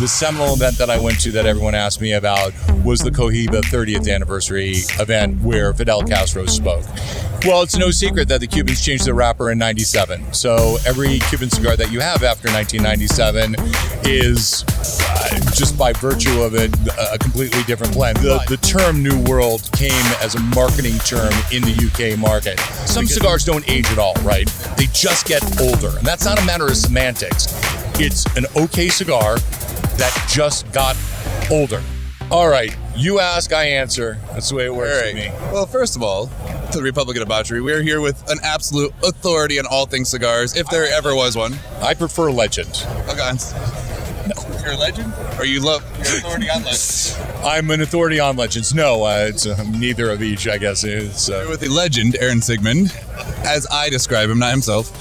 the seminal event that I went to that everyone asked me about was the Cohiba 30th anniversary event where Fidel Castro spoke. Well, it's no secret that the Cubans changed their wrapper in 97. So every Cuban cigar that you have after 1997 is, just by virtue of it, a completely different blend. The term New World came as a marketing term in the UK market. Some cigars don't age at all, right? They just get older. And that's not a matter of semantics. It's an okay cigar that just got older. All right, you ask, I answer. That's the way it works for me. Well, first of all, to the Republic of Debauchery, we're here with an absolute authority on all things cigars, if there ever was one. I prefer Legend. Okay. No. You're a legend? Or you're authority on legends? I'm an authority on Legends. No, it's neither of each, I guess. We're with the legend, Aaron Sigmond, as I describe him, not himself.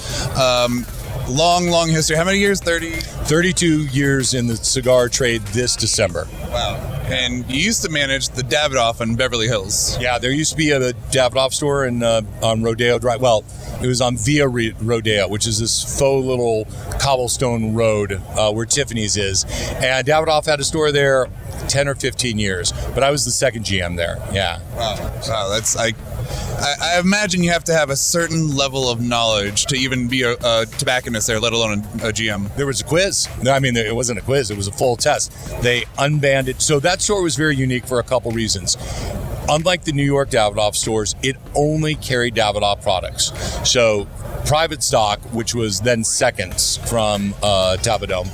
Long history. How many years? 32 years in the cigar trade this December. Wow. And you used to manage the Davidoff in Beverly Hills. Yeah, there used to be a Davidoff store on Rodeo Drive. Well, it was on Via Rodeo, which is this faux little cobblestone road where Tiffany's is. And Davidoff had a store there 10 or 15 years. But I was the second GM there. Yeah. Wow. That's I imagine you have to have a certain level of knowledge to even be a tobacconist there, let alone a GM. There was a quiz. I mean, it wasn't a quiz. It was a full test. They unbanned it. So that store was very unique for a couple reasons. Unlike the New York Davidoff stores, it only carried Davidoff products. So private stock, which was then seconds from Davidoff,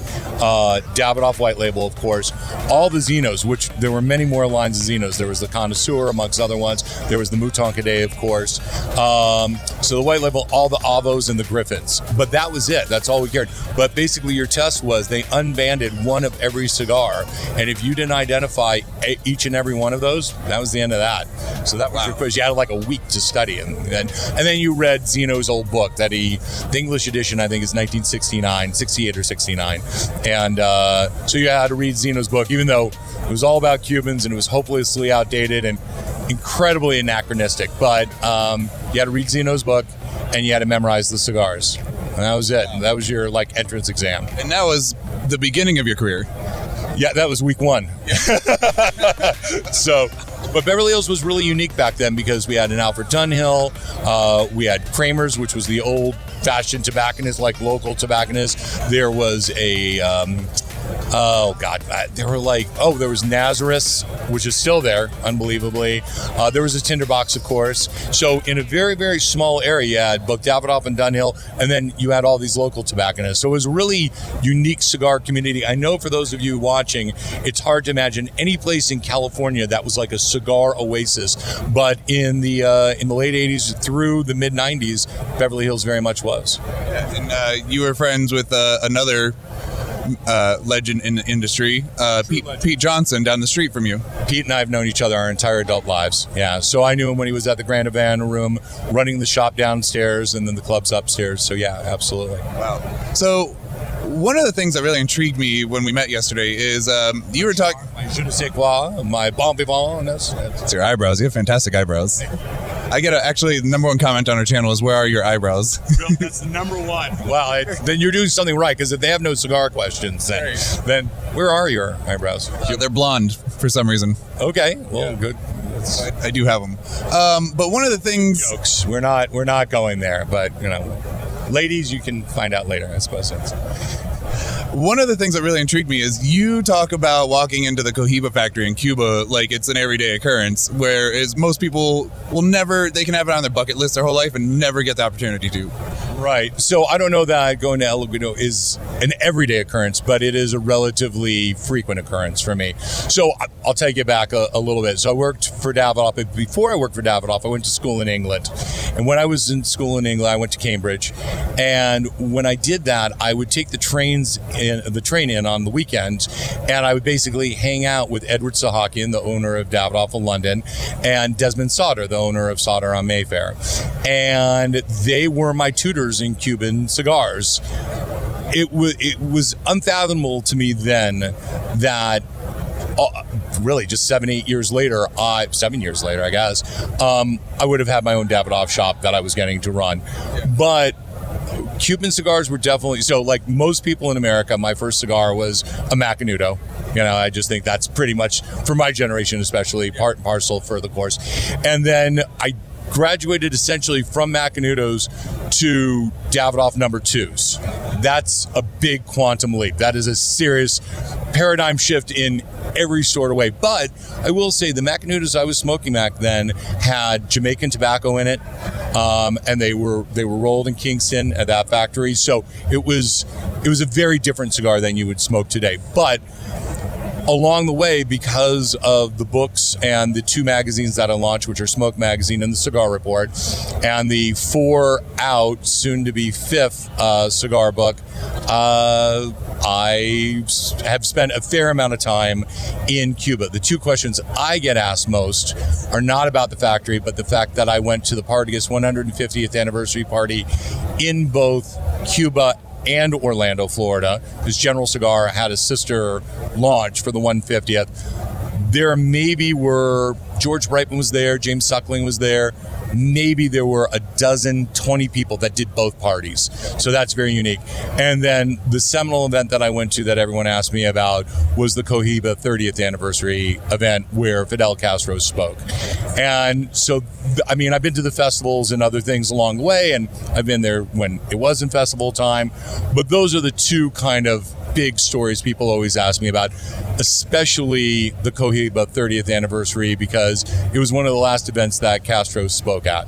Davidoff White Label, of course, all the Xenos, which there were many more lines of Xenos. There was the Connoisseur, amongst other ones. There was the Mouton Cadet, of course. So the White Label, all the Avos and the Griffins. But that was it. That's all we cared. But basically your test was they unbanded one of every cigar. And if you didn't identify each and every one of those, that was the end of that. So that was your quiz. You had like a week to study. And then you read Zeno's old book. The English edition, I think, is 1969, 68 or 69. And so you had to read Zeno's book, even though it was all about Cubans and it was hopelessly outdated and incredibly anachronistic. But you had to read Zeno's book and you had to memorize the cigars. And that was it. That was your entrance exam. And that was the beginning of your career. Yeah, that was week one. But Beverly Hills was really unique back then because we had an Alfred Dunhill, we had Kramer's, which was the old-fashioned tobacconist, like local tobacconist. There was a, there was Nazareth's, which is still there, unbelievably. There was a Tinderbox, of course. So in a very, very small area, you had both Davidoff and Dunhill, and then you had all these local tobacconists. So it was a really unique cigar community. I know for those of you watching, it's hard to imagine any place in California that was like a cigar oasis. But in the late 80s through the mid 90s, Beverly Hills very much was. Yeah, and you were friends with another legend in the industry, Pete Johnson, down the street from you. Pete and I have known each other our entire adult lives. Yeah, so I knew him when he was at the Grand Havana Room, running the shop downstairs and then the clubs upstairs. So yeah, absolutely. Wow. So one of the things that really intrigued me when we met yesterday is you were talking. Je ne sais quoi, my bon vivant. It's your eyebrows. You have fantastic eyebrows. I get actually the number one comment on our channel is, where are your eyebrows? That's the number one. Well, then you're doing something right, because if they have no cigar questions, then where are your eyebrows? They're blonde for some reason. Okay, well, good. I do have them. But one of the things... Jokes. We're not going there, but, ladies, you can find out later, I suppose. One of the things that really intrigued me is you talk about walking into the Cohiba Factory in Cuba like it's an everyday occurrence, whereas most people they can have it on their bucket list their whole life and never get the opportunity to. Right. So I don't know that going to El Guido is an everyday occurrence, but it is a relatively frequent occurrence for me. So I'll take you back a little bit. So I worked for Davidoff. Before I worked for Davidoff, I went to school in England. And when I was in school in England, I went to Cambridge. And when I did that, I would take the train in on the weekend, and I would basically hang out with Edward Sahakian, the owner of Davidoff of London, and Desmond Sauter, the owner of Sauter on Mayfair. And they were my tutors in Cuban cigars. It was unfathomable to me then that really just 7 years later, I guess, I would have had my own Davidoff shop that I was getting to run. But Cuban cigars were definitely, so like most people in America, my first cigar was a Macanudo. I just think that's pretty much, for my generation especially, part and parcel for the course. And then I graduated essentially from Macanudos to Davidoff number 2s. That's a big quantum leap. That is a serious paradigm shift in every sort of way. But I will say the Macanudos I was smoking back then had Jamaican tobacco in it, and they were rolled in Kingston at that factory. So it was a very different cigar than you would smoke today. But along the way, because of the books and the 2 magazines that I launched, which are Smoke Magazine and the Cigar Report, and the 4 out, soon to be 5th cigar book, I have spent a fair amount of time in Cuba. The 2 questions I get asked most are not about the factory, but the fact that I went to the Partagas 150th anniversary party in both Cuba and Orlando, Florida, because General Cigar had a sister launch for the 150th. There maybe were, George Brightman was there, James Suckling was there, maybe there were 20 people that did both parties. So that's very unique. And then the seminal event that I went to that everyone asked me about was the Cohiba 30th anniversary event where Fidel Castro spoke. And so, I've been to the festivals and other things along the way, and I've been there when it wasn't festival time, but those are the 2 kind of big stories people always ask me about, especially the Cohiba 30th anniversary, because it was one of the last events that Castro spoke at.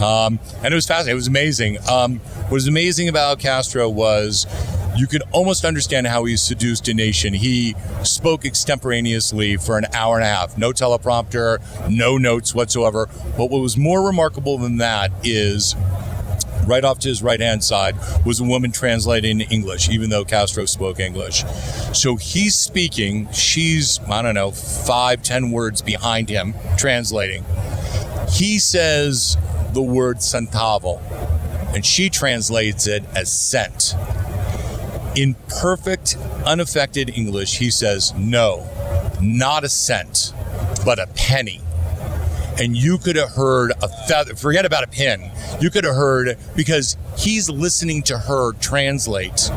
And it was fascinating. It was amazing. What was amazing about Castro was you could almost understand how he seduced a nation. He spoke extemporaneously for an hour and a half, no teleprompter, no notes whatsoever. But what was more remarkable than that is right off to his right-hand side was a woman translating English, even though Castro spoke English. So he's speaking, she's, 5-10 words behind him translating. He says the word centavo, and she translates it as cent. In perfect, unaffected English, he says, no, not a cent, but a penny. And you could have heard a feather, forget about a pin, you could have heard, because he's listening to her translate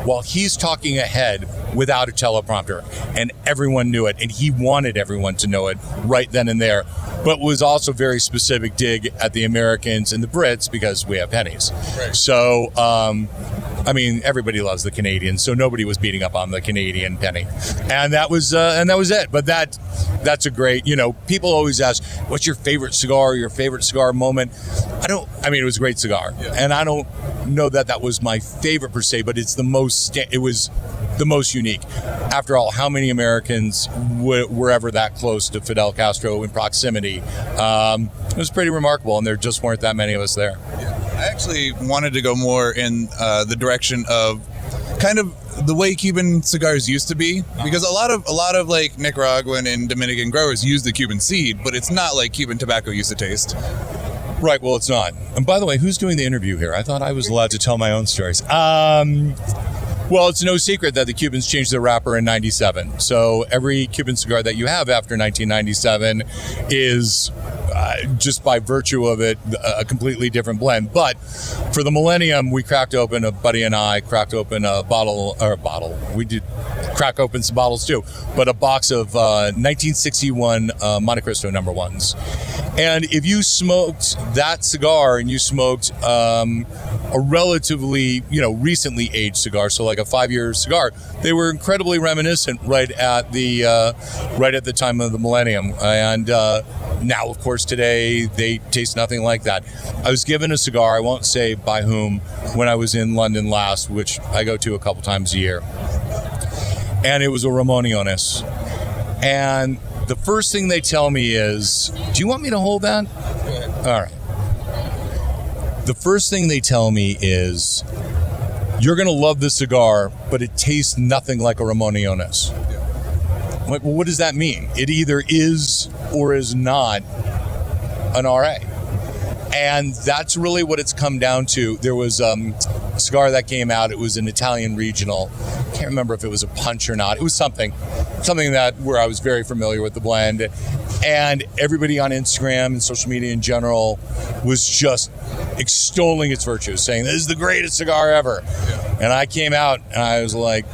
while he's talking ahead without a teleprompter. And everyone knew it, and he wanted everyone to know it right then and there. But was also very specific dig at the Americans and the Brits because we have pennies. Right. So, everybody loves the Canadians, so nobody was beating up on the Canadian penny, and that was it. But that's a great, people always ask, what's your favorite cigar, your favorite cigar moment? It was a great cigar, yeah. And I don't know that was my favorite per se, but it was the most unique. After all, how many Americans were ever that close to Fidel Castro in proximity? It was pretty remarkable, and there just weren't that many of us there. Yeah. I actually wanted to go more in the direction of kind of the way Cuban cigars used to be, because a lot of like Nicaraguan and Dominican growers use the Cuban seed, but it's not like Cuban tobacco used to taste. Right, well, it's not. And by the way, who's doing the interview here? I thought I was allowed to tell my own stories. Well, it's no secret that the Cubans changed their wrapper in 97. So every Cuban cigar that you have after 1997 is just by virtue of it, a completely different blend. But for the millennium, we cracked open, a buddy and I cracked open a bottle. We did crack open some bottles too, but a box of 1961 Monte Cristo number 1s. And if you smoked that cigar and you smoked a relatively, recently aged cigar, so like a 5-year cigar, they were incredibly reminiscent right at the time of the millennium. And now, of course, today they taste nothing like that. I was given a cigar, I won't say by whom, when I was in London last, which I go to a couple times a year. And it was a Ramoniones. And the first thing they tell me is, do you want me to hold that? All right. The first thing they tell me is, you're going to love this cigar, but it tastes nothing like a Ramoniones. I'm like, well, what does that mean? It either is or is not an RA. And that's really what it's come down to. There was a cigar that came out. It was an Italian regional. I can't remember if it was a punch or not. It was something. something that where I was very familiar with the blend. And everybody on Instagram and social media in general was just extolling its virtues, saying this is the greatest cigar ever. And I came out and I was like,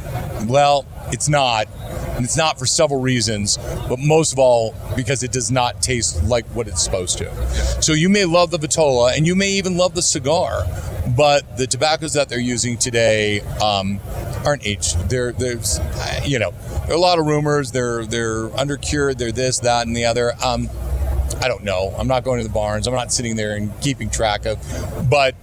well, it's not. And it's not for several reasons, but most of all because it does not taste like what it's supposed to. So you may love the Vitola and you may even love the cigar, but the tobaccos that they're using today aren't aged. There's there are a lot of rumors. They're undercured. They're this, that, and the other. I don't know. I'm not going to the barns. I'm not sitting there and keeping track of. But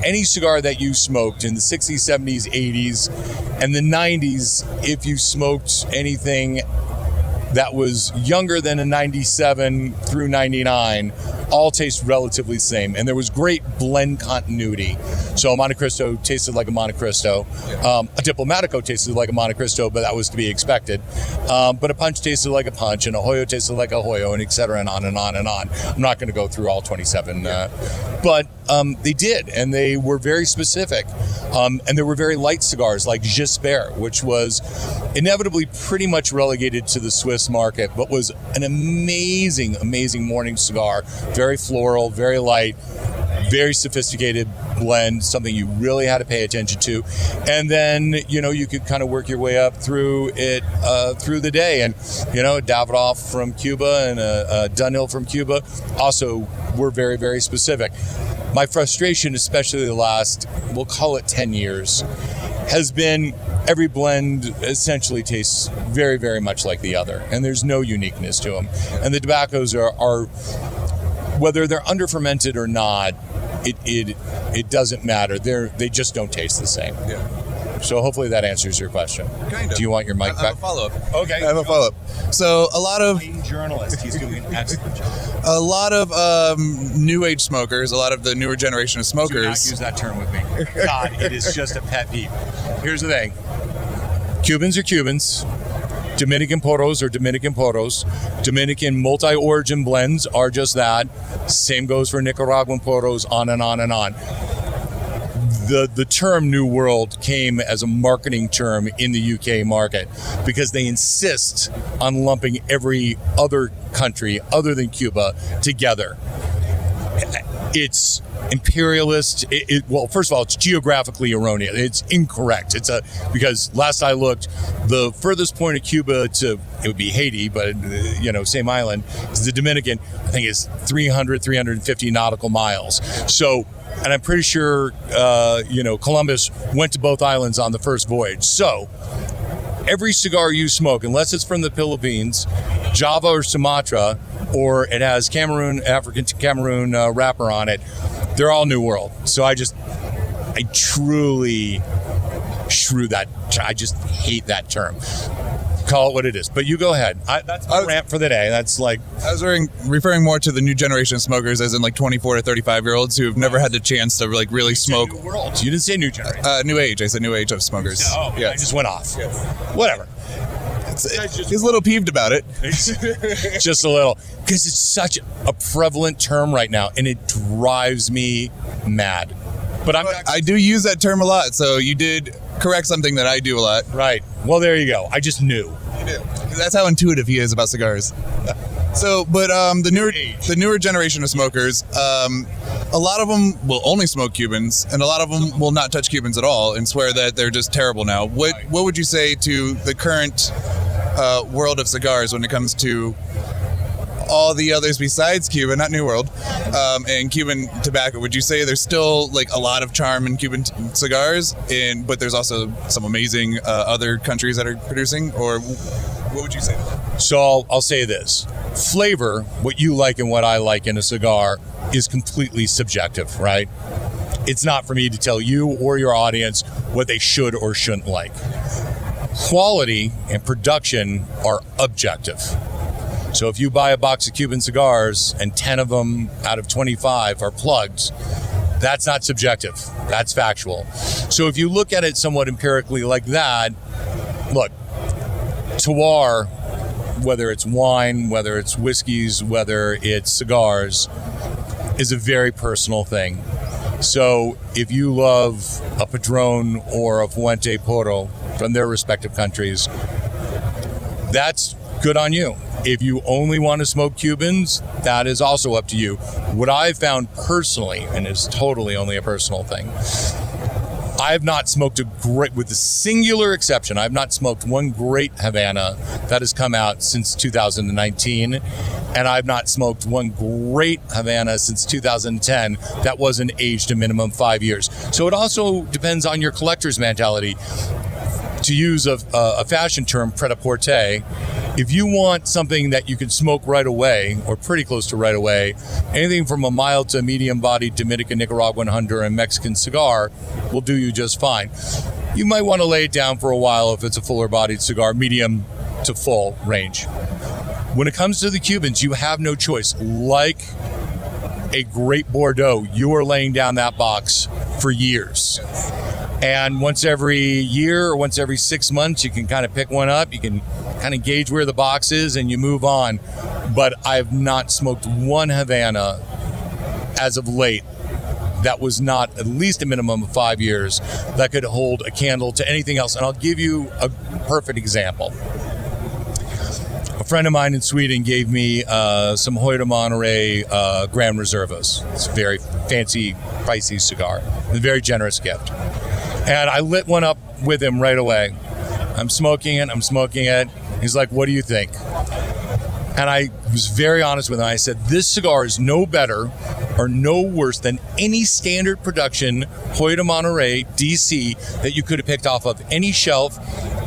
any cigar that you smoked in the 60s, 70s, 80s, and the 90s, if you smoked anything that was younger than a 97 through 99, all taste relatively the same. And there was great blend continuity. So a Monte Cristo tasted like a Monte Cristo. A Diplomatico tasted like a Monte Cristo, but that was to be expected. But a Punch tasted like a Punch, and a Hoyo tasted like a Hoyo, and et cetera, and on and on and on. I'm not going to go through all 27. But they did, and they were very specific. And there were very light cigars like Gisbert, which was inevitably pretty much relegated to the Swiss market, but was an amazing, amazing morning cigar. Very floral, very light, very sophisticated blend, something you really had to pay attention to. And then, you could kind of work your way up through it, through the day. And, Davidoff from Cuba and Dunhill from Cuba also were very, very specific. My frustration, especially the last, we'll call it 10 years, has been every blend essentially tastes very, very much like the other. And there's no uniqueness to them. And the tobaccos are whether they're under fermented or not, it doesn't matter. They just don't taste the same. Yeah. So hopefully that answers your question. Kind of. Do you want your mic back? I have a follow-up. Okay. I have a follow-up. So a lot of journalist, he's doing an excellent job. A lot of new age smokers, a lot of the newer generation of smokers. Do not use that term with me. God, it is just a pet peeve. Here's the thing. Cubans are Cubans. Dominican Poros are Dominican Poros. Dominican multi-origin blends are just that. Same goes for Nicaraguan Poros, on and on and on. The term New World came as a marketing term in the UK market because they insist on lumping every other country other than Cuba together. It's imperialist. Well, first of all, it's geographically erroneous. It's incorrect. Because last I looked, the furthest point of Cuba to, it would be Haiti, but same island, is the Dominican. I think it's 350 nautical miles. So, and I'm pretty sure, Columbus went to both islands on the first voyage. So, every cigar you smoke, unless it's from the Philippines, Java or Sumatra, or it has African Cameroon wrapper on it, they're all New World. So I truly shrew that. I just hate that term. Call it what it is. But you go ahead. That's my rant for the day. That's like... I was referring more to the new generation of smokers, as in 24 to 35-year-olds who have never had the chance to really smoke. New world. You didn't say new generation. New age. I said new age of smokers. Oh, yeah. I just went off. Yeah. Whatever. He's a little peeved about it. Just a little. Because it's such a prevalent term right now, and it drives me mad. But I do use that term a lot, so you did correct something that I do a lot. Right. Well, there you go. I just knew. You do. That's how intuitive he is about cigars. So, but the newer generation of smokers, a lot of them will only smoke Cubans, and a lot of them will not touch Cubans at all and swear that they're just terrible now. What would you say to the current world of cigars when it comes to all the others besides Cuba, not New World, and Cuban tobacco? Would you say there's still a lot of charm in Cuban cigars, but there's also some amazing other countries that are producing, or what would you say? So I'll say this. Flavor, what you like and what I like in a cigar, is completely subjective, right? It's not for me to tell you or your audience what they should or shouldn't like. Quality and production are objective. So if you buy a box of Cuban cigars and 10 of them out of 25 are plugged, that's not subjective. That's factual. So if you look at it somewhat empirically like that, look, terroir, whether it's wine, whether it's whiskeys, whether it's cigars, is a very personal thing. So if you love a Padron or a Fuente Poro, from their respective countries. That's good on you. If you only want to smoke Cubans, that is also up to you. What I've found personally, and it's totally only a personal thing, I have not smoked with the singular exception, I've not smoked one great Havana that has come out since 2019, and I've not smoked one great Havana since 2010 that wasn't aged a minimum 5 years. So it also depends on your collector's mentality. To use a fashion term, pret-a-porter, if you want something that you can smoke right away, or pretty close to right away, anything from a mild to medium-bodied Dominican, Nicaraguan, Honduran, Mexican cigar will do you just fine. You might want to lay it down for a while if it's a fuller-bodied cigar, medium to full range. When it comes to the Cubans, you have no choice. Like a great Bordeaux, you are laying down that box for years. And once every year or once every 6 months, you can kind of pick one up. You can kind of gauge where the box is and you move on. But I've not smoked one Havana as of late that was not at least a minimum of 5 years that could hold a candle to anything else. And I'll give you a perfect example. A friend of mine in Sweden gave me some Hoyo de Monterey Grand Reservas. It's a very fancy, pricey cigar. A very generous gift. And I lit one up with him right away. I'm smoking it. He's like, what do you think? And I was very honest with him. I said, this cigar is no better or no worse than any standard production Hoyo de Monterey DC that you could have picked off of any shelf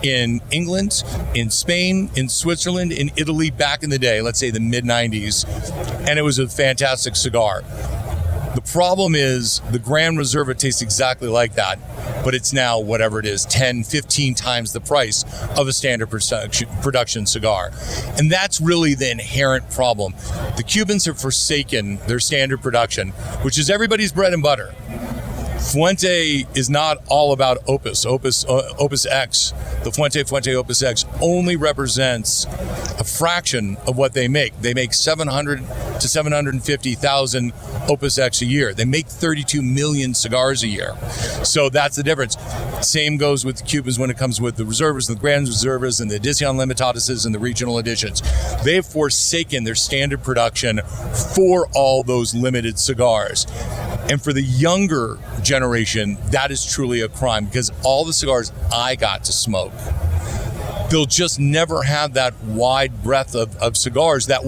in England, in Spain, in Switzerland, in Italy back in the day, let's say the mid-90s. And it was a fantastic cigar. The problem is the Grand Reserva tastes exactly like that, but it's now whatever it is, 10, 15 times the price of a standard production cigar. And that's really the inherent problem. The Cubans have forsaken their standard production, which is everybody's bread and butter. Fuente is not all about Opus X. The Fuente Opus X only represents a fraction of what they make. They make 700 to 750,000 Opus X a year. They make 32 million cigars a year. So that's the difference. Same goes with the Cubans when it comes with the Reservas, the Grand Reservas, and the Edición Limitadas and the regional editions. They've forsaken their standard production for all those limited cigars. And for the younger generation, that is truly a crime, because all the cigars I got to smoke, they'll just never have that wide breadth of cigars that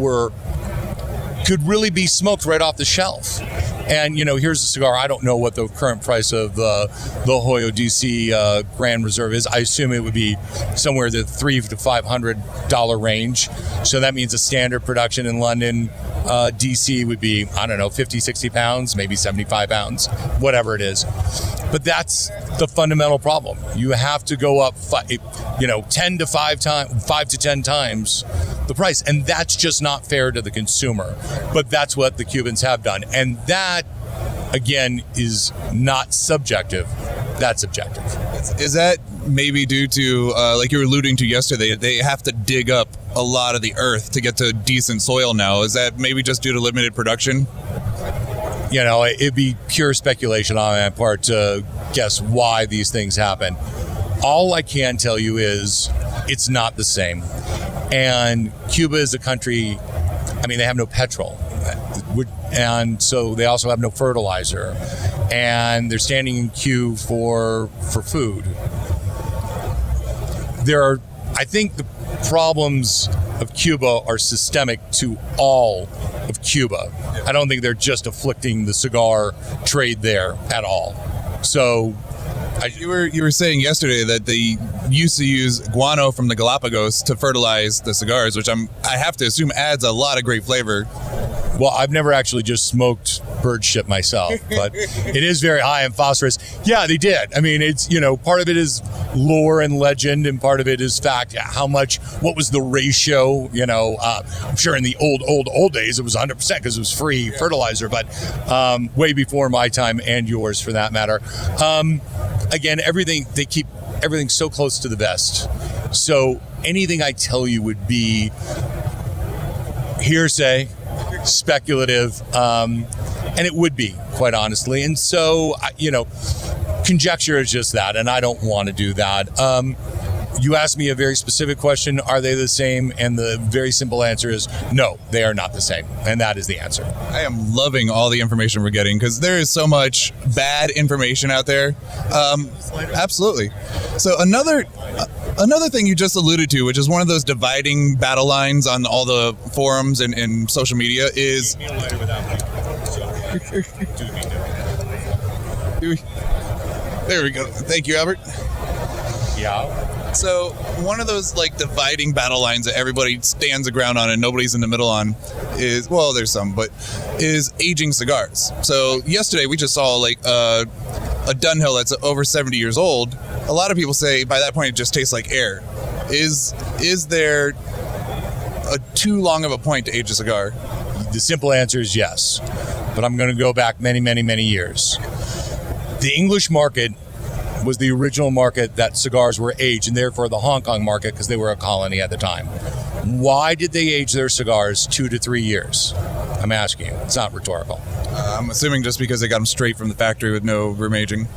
could really be smoked right off the shelf. And, here's a cigar. I don't know what the current price of the Hoyo DC Grand Reserve is. I assume it would be somewhere in the $300 to $500 range. So that means a standard production in London, DC would be, 50, 60 pounds, maybe 75 pounds, whatever it is. But that's the fundamental problem. You have to go up, 5 to 10 times the price. And that's just not fair to the consumer. But that's what the Cubans have done. And that, again, is not subjective. That's objective. Is that maybe due to, like you were alluding to yesterday, they have to dig up a lot of the earth to get to decent soil now? Is that maybe just due to limited production? It'd be pure speculation on my part to guess why these things happen. All I can tell you is it's not the same. And Cuba is a country, they have no petrol. And so they also have no fertilizer. And they're standing in queue for food. I think the problems of Cuba are systemic to all of Cuba. I don't think they're just afflicting the cigar trade there at all. So you were saying yesterday that they used to use guano from the Galapagos to fertilize the cigars, which I have to assume adds a lot of great flavor. Well, I've never actually just smoked bird shit myself, but it is very high in phosphorus. Yeah, they did. It's, part of it is lore and legend, and part of it is fact. What was the ratio? I'm sure in the old days it was 100% because it was free fertilizer, but way before my time and yours for that matter. Again, they keep everything so close to the vest. So anything I tell you would be hearsay, speculative, and it would be, quite honestly. And so, conjecture is just that, and I don't want to do that. You asked me a very specific question, are they the same? And the very simple answer is no, they are not the same. And that is the answer. I am loving all the information we're getting because there is so much bad information out there. Absolutely. So another thing you just alluded to, which is one of those dividing battle lines on all the forums and social media, is... There we go. Thank you, Albert. Yeah. So one of those like dividing battle lines that everybody stands the ground on and nobody's in the middle on is, well, there's some, but is aging cigars. So yesterday we just saw like a Dunhill that's over 70 years old. A lot of people say by that point it just tastes like air. Is there a too long of a point to age a cigar? The simple answer is yes, but I'm going to go back many, many, many years. The English market was the original market that cigars were aged, and therefore the Hong Kong market, because they were a colony at the time. Why did they age their cigars 2 to 3 years? I'm asking you. It's not rhetorical. I'm assuming just because they got them straight from the factory with no room aging.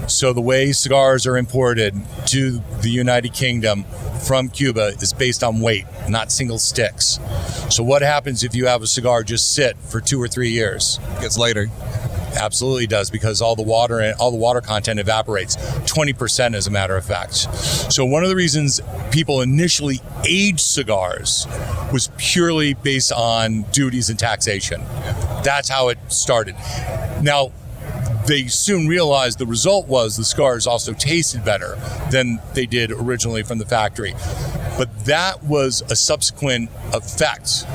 So the way cigars are imported to the United Kingdom from Cuba is based on weight, not single sticks. So what happens if you have a cigar just sit for 2 or 3 years? It gets lighter. Absolutely does, because all the water content evaporates, 20% as a matter of fact. So one of the reasons people initially aged cigars was purely based on duties and taxation. That's how it started. Now, they soon realized the result was the cigars also tasted better than they did originally from the factory. But that was a subsequent effect.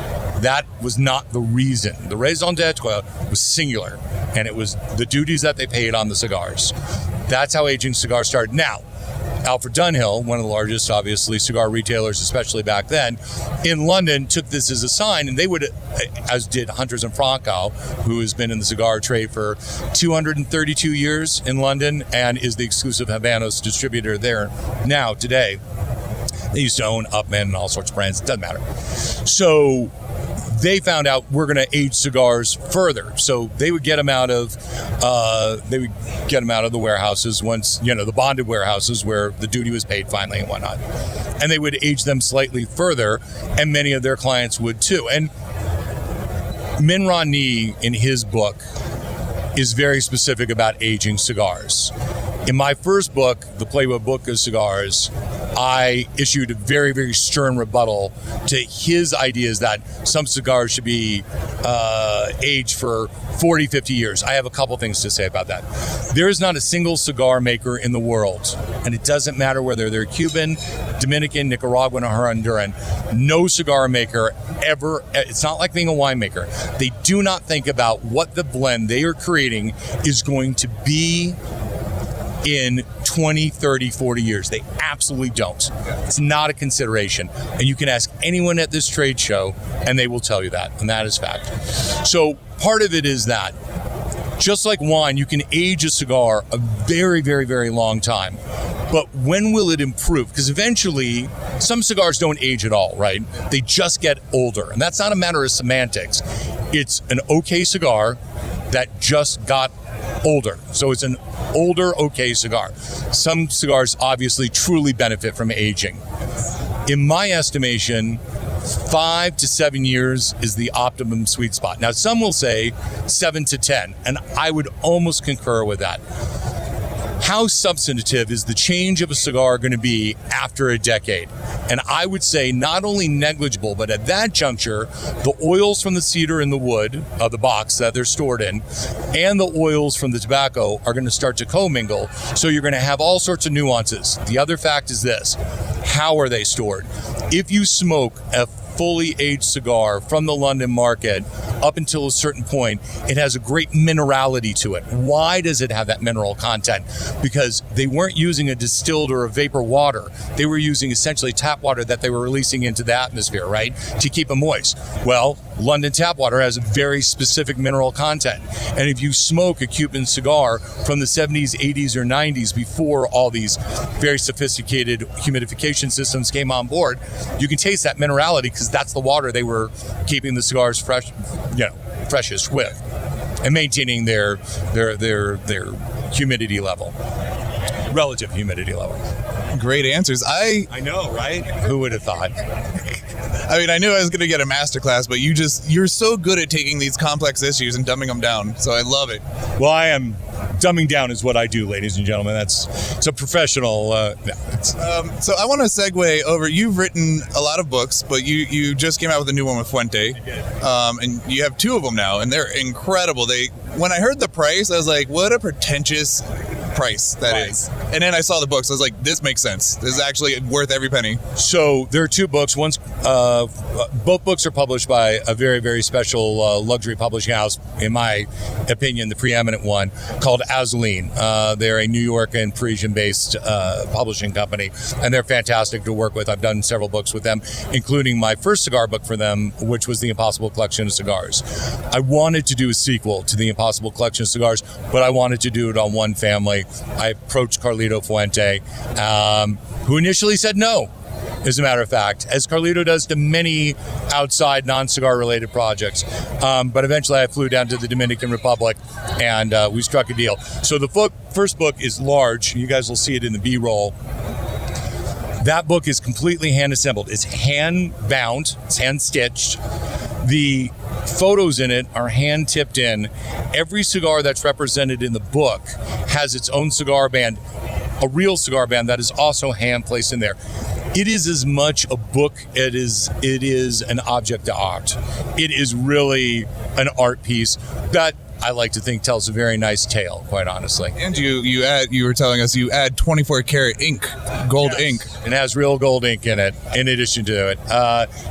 That was not the reason. The raison d'etre was singular, and it was the duties that they paid on the cigars. That's how aging cigars started. Now, Alfred Dunhill, one of the largest, obviously, cigar retailers, especially back then, in London, took this as a sign, and they would, as did Hunters and Franco, who has been in the cigar trade for 232 years in London and is the exclusive Habanos distributor there now, today. They used to own Upman and all sorts of brands. It doesn't matter. So they found out we're going to age cigars further. So they would get them out of the warehouses once, the bonded warehouses where the duty was paid finally and whatnot. And they would age them slightly further, and many of their clients would too. And Min Ron Nee, in his book, is very specific about aging cigars. In my first book, The Playbook Book of Cigars, I issued a very, very stern rebuttal to his ideas that some cigars should be aged for 40, 50 years. I have a couple things to say about that. There is not a single cigar maker in the world, and it doesn't matter whether they're Cuban, Dominican, Nicaraguan, or Honduran, no cigar maker ever, it's not like being a winemaker. They do not think about what the blend they are creating is going to be in 20, 30, 40 years. They absolutely don't. It's not a consideration. And you can ask anyone at this trade show and they will tell you that. And that is fact. So part of it is that just like wine, you can age a cigar a very, very, very long time. But when will it improve? Because eventually, some cigars don't age at all, right? They just get older. And that's not a matter of semantics. It's an okay cigar that just got older. So it's an older, okay cigar. Some cigars obviously truly benefit from aging. In my estimation, 5 to 7 years is the optimum sweet spot. Now, some will say 7 to 10, and I would almost concur with that. How substantive is the change of a cigar going to be after a decade? And I would say not only negligible, but at that juncture, the oils from the cedar and the wood of the box that they're stored in and the oils from the tobacco are going to start to commingle. So you're going to have all sorts of nuances. The other fact is this: how are they stored? If you smoke a fully aged cigar from the London market up until a certain point, it has a great minerality to it. Why does it have that mineral content? Because they weren't using a distilled or a vapor water. They were using essentially tap water that they were releasing into the atmosphere, right, to keep them moist. Well, London tap water has a very specific mineral content. And if you smoke a Cuban cigar from the 70s, 80s, or 90s, before all these very sophisticated humidification systems came on board, you can taste that minerality because that's the water they were keeping the cigars freshest with, and maintaining their humidity level, relative humidity level. Great answers. I know, right? Who would have thought? I mean, I knew I was going to get a masterclass, but you're so good at taking these complex issues and dumbing them down. So I love it. Well, I am. Dumbing down is what I do, ladies and gentlemen. It's a professional. So I want to segue over. You've written a lot of books, but you just came out with a new one with Fuente, and you have 2 of them now, and they're incredible. When I heard the price, I was like, what a pretentious price that is. And then I saw the books. I was like, this makes sense. This is actually worth every penny. So there are 2 books. Both books are published by a very, very special luxury publishing house, in my opinion, the preeminent one, called Azuline. They're a New York and Parisian-based publishing company, and they're fantastic to work with. I've done several books with them, including my first cigar book for them, which was The Impossible Collection of Cigars. I wanted to do a sequel to The Impossible Collection of Cigars, but I wanted to do it on one family. I approached Carlito Fuente, who initially said no, as a matter of fact, as Carlito does to many outside non-cigar related projects. But eventually I flew down to the Dominican Republic and we struck a deal. So the first book is large. You guys will see it in the B-roll. That book is completely hand assembled. It's hand bound, it's hand stitched. The photos in it are hand tipped in. Every cigar that's represented in the book has its own cigar band, a real cigar band that is also hand placed in there. It is as much a book as it is an object d'art. It is really an art piece that I like to think tells a very nice tale, quite honestly. And you were telling us you add 24 karat ink, gold ink. It has real gold ink in it, in addition to it.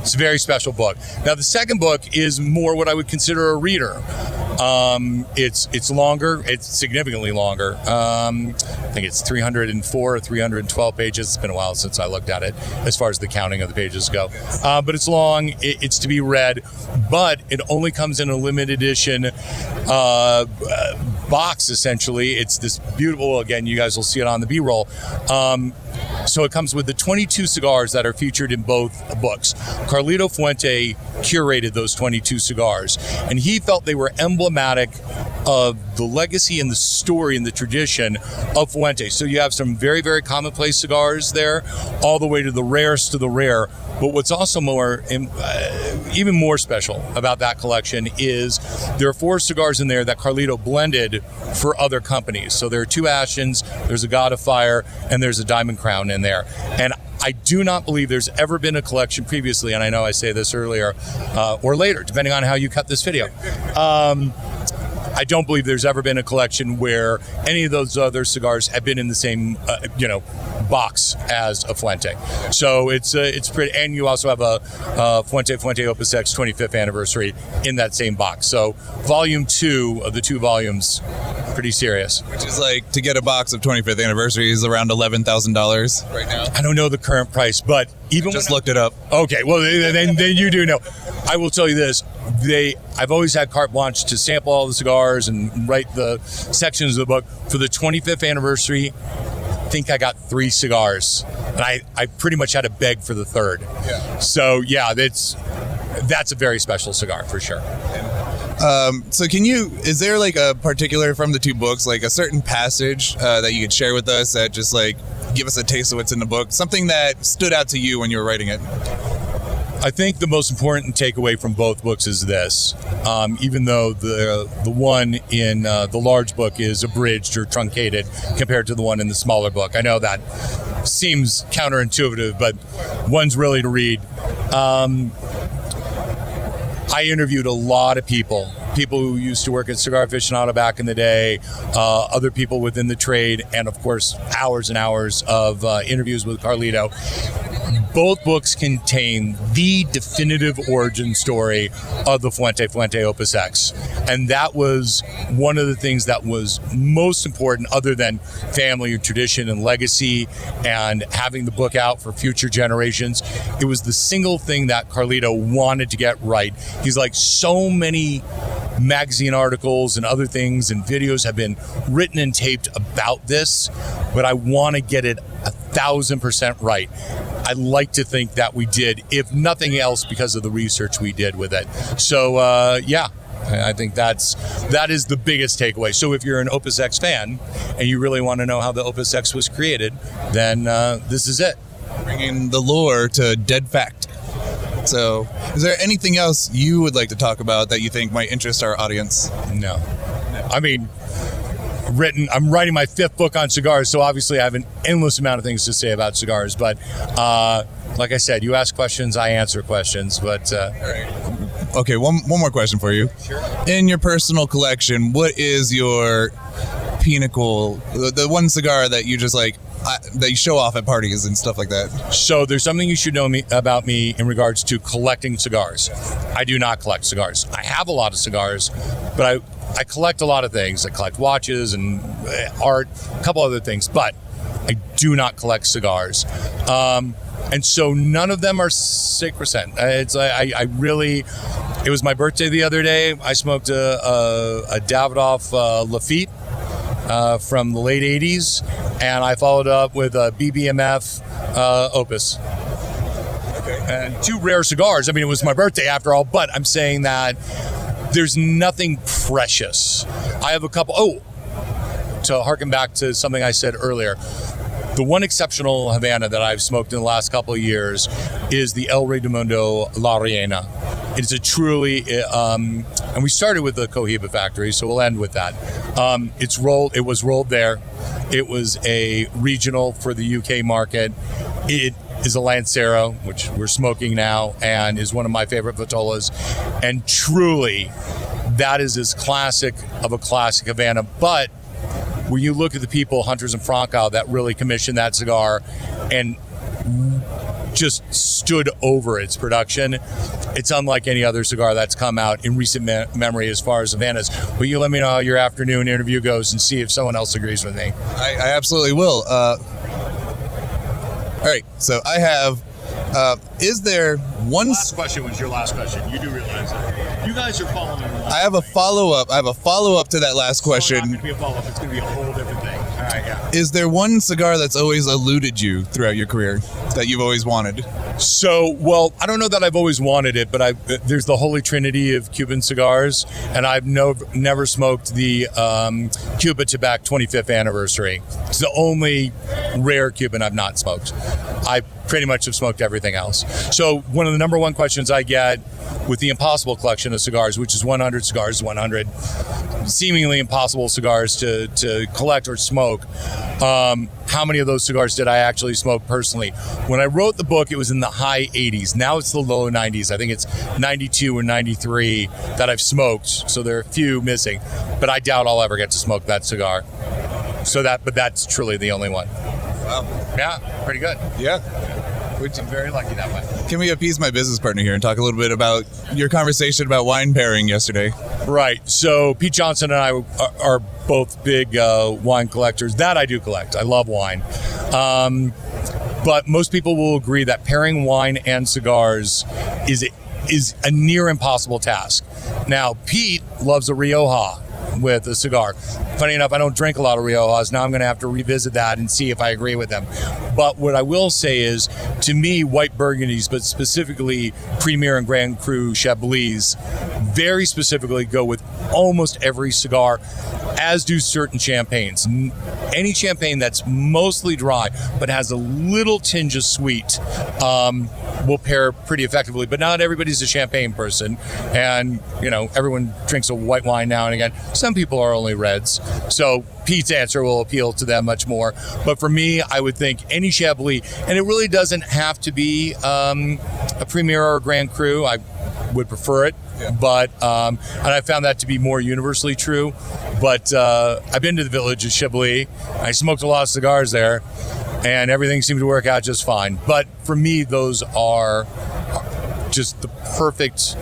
It's a very special book. Now, the second book is more what I would consider a reader. It's longer. It's significantly longer. I think it's 304 or 312 pages. It's been a while since I looked at it, as far as the counting of the pages go. But it's long. It's to be read, but it only comes in a limited edition box, essentially. It's this beautiful, again, you guys will see it on the B-roll. So it comes with the 22 cigars that are featured in both books. Carlito Fuente curated those 22 cigars, and he felt they were emblematic of the legacy and the story and the tradition of Fuente. So you have some very, very commonplace cigars there, all the way to the rarest of the rare. But what's also even more special about that collection is there are 4 cigars in there that Carlito blended for other companies. So there are 2 Ashens, there's a God of Fire, and there's a Diamond Crown in there. And I do not believe there's ever been a collection previously, and I know I say this earlier or later, depending on how you cut this video. I don't believe there's ever been a collection where any of those other cigars have been in the same, box as a Fuente. So it's pretty, and you also have a Fuente Opus X 25th anniversary in that same box. So volume 2 of the 2 volumes, pretty serious. Which is like, to get a box of 25th anniversary is around $11,000 right now. I don't know the current price, but even just looked it up. Okay, well then you do know. I will tell you this. I've always had carte blanche to sample all the cigars and write the sections of the book. For the 25th anniversary, I think I got 3 cigars, and I pretty much had to beg for the 3rd. Yeah. So yeah, that's a very special cigar for sure. So is there like a particular, from the 2 books, like a certain passage that you could share with us that just like give us a taste of what's in the book, something that stood out to you when you were writing it? I think the most important takeaway from both books is this. Even though the one in the large book is abridged or truncated compared to the one in the smaller book. I know that seems counterintuitive, but one's really to read. I interviewed a lot of people who used to work at Cigar Aficionado back in the day, other people within the trade, and of course, hours and hours of interviews with Carlito. Both books contain the definitive origin story of the Fuente Opus X. And that was one of the things that was most important, other than family and tradition and legacy and having the book out for future generations. It was the single thing that Carlito wanted to get right. He's like, so many magazine articles and other things and videos have been written and taped about this, but I want to get it 1,000% right. I'd like to think that we did, if nothing else, because of the research we did with it. So, yeah, I think that is the biggest takeaway. So if you're an Opus X fan and you really want to know how the Opus X was created, then this is it. Bringing the lore to dead fact. So, is there anything else you would like to talk about that you think might interest our audience? No. I mean, I'm writing my 5th book on cigars, so obviously I have an endless amount of things to say about cigars. But like I said, you ask questions, I answer questions. But all right. Okay, one more question for you. Sure. In your personal collection, what is your pinnacle, the one cigar that you just like, that you show off at parties and stuff like that? So there's something you should know about me in regards to collecting cigars. I do not collect cigars. I have a lot of cigars, but I collect a lot of things. I collect watches and art, a couple other things, but I do not collect cigars. And so none of them are sacrosanct. It was my birthday the other day. I smoked a Davidoff Lafitte from the late 80s, and I followed up with a BBMF Opus. Okay. And 2 rare cigars. I mean, it was my birthday after all, but I'm saying that there's nothing precious. I have a couple, to harken back to something I said earlier, the one exceptional Havana that I've smoked in the last couple of years is the El Rey del Mundo La Reina. It's a truly, and we started with the Cohiba Factory, so we'll end with that. It was rolled there. It was a regional for the UK market. It is a Lancero, which we're smoking now, and is one of my favorite Vitolas. And truly, that is as classic of a classic Havana. But when you look at the people, Hunters and Franco, that really commissioned that cigar and just stood over its production, it's unlike any other cigar that's come out in recent memory as far as Havanas. But you let me know how your afternoon interview goes and see if someone else agrees with me. I absolutely will. All right, so I have, is there one... Last question was your last question. You do realize that. You guys are following along. I have a follow-up. to that last question. It's not going to be a follow-up. It's going to be a whole different thing. All right, yeah. Is there one cigar that's always eluded you throughout your career that you've always wanted? So, well, I don't know that I've always wanted it, but there's the holy trinity of Cuban cigars, and I've never smoked the Cuba Tobacco 25th anniversary. It's the only rare Cuban I've not smoked. I pretty much have smoked everything else. So one of the number one questions I get with the impossible collection of cigars, which is 100 cigars, 100 seemingly impossible cigars to collect or smoke, how many of those cigars did I actually smoke personally? When I wrote the book, it was in the high 80s. Now it's the low 90s. I think it's 92 or 93 that I've smoked. So there are a few missing, but I doubt I'll ever get to smoke that cigar. But that's truly the only one. Wow. Yeah, pretty good. Yeah. I'm very lucky that way. Can we appease my business partner here and talk a little bit about your conversation about wine pairing yesterday? Right. So Pete Johnson and I are both big wine collectors. That I do collect. I love wine. But most people will agree that pairing wine and cigars is a near impossible task. Now, Pete loves a Rioja with a cigar. Funny enough, I don't drink a lot of Riojas. Now I'm going to have to revisit that and see if I agree with them. But what I will say is, to me, white Burgundies, but specifically Premier and Grand Cru Chablis, very specifically go with almost every cigar, as do certain champagnes. Any champagne that's mostly dry but has a little tinge of sweet will pair pretty effectively. But not everybody's a champagne person, and everyone drinks a white wine now and again. Some people are only reds, so Pete's answer will appeal to them much more. But for me, I would think any Chablis, and it really doesn't have to be a Premier or a Grand Cru. I would prefer it. Yeah. But and I found that to be more universally true. But I've been to the village of Chablis. I smoked a lot of cigars there, and everything seemed to work out just fine. But for me, those are just the perfect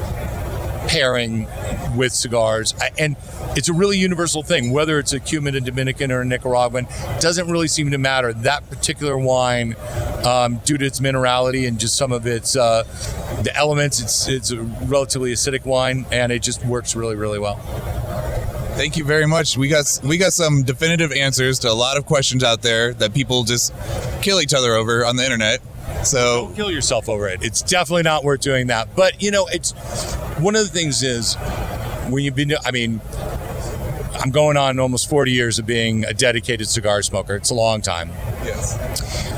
pairing with cigars. And it's a really universal thing, whether it's a Cuban, a Dominican, or a Nicaraguan. It doesn't really seem to matter. That particular wine, due to its minerality and just some of its the elements, it's a relatively acidic wine, and it just works really, really well. Thank you very much. We got some definitive answers to a lot of questions out there that people just kill each other over on the internet. So don't kill yourself over it. It's definitely not worth doing that. But it's one of the things is when you've been, I mean, I'm going on almost 40 years of being a dedicated cigar smoker. It's a long time. Yes.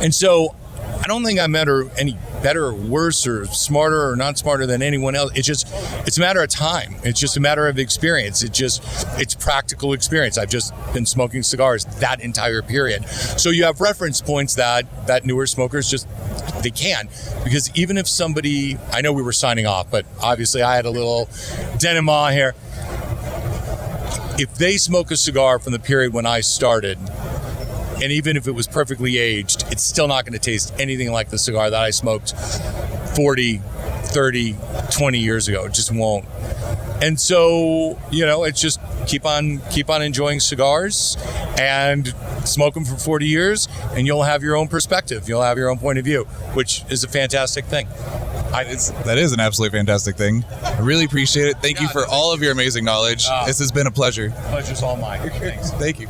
And so I don't think I'm any better or worse or smarter or not smarter than anyone else. It's a matter of time. It's just a matter of experience. It's practical experience. I've just been smoking cigars that entire period. So you have reference points that newer smokers they can. Because even if somebody, I know we were signing off, but obviously I had a little denouement here. If they smoke a cigar from the period when I started, and even if it was perfectly aged, it's still not going to taste anything like the cigar that I smoked 40, 30, 20 years ago. It just won't. And so, it's just keep on enjoying cigars and smoke them for 40 years, and you'll have your own perspective. You'll have your own point of view, which is a fantastic thing. That is an absolutely fantastic thing. I really appreciate it. Thank you for all of your amazing knowledge. This has been a pleasure. Pleasure's all mine. Thanks. Thank you.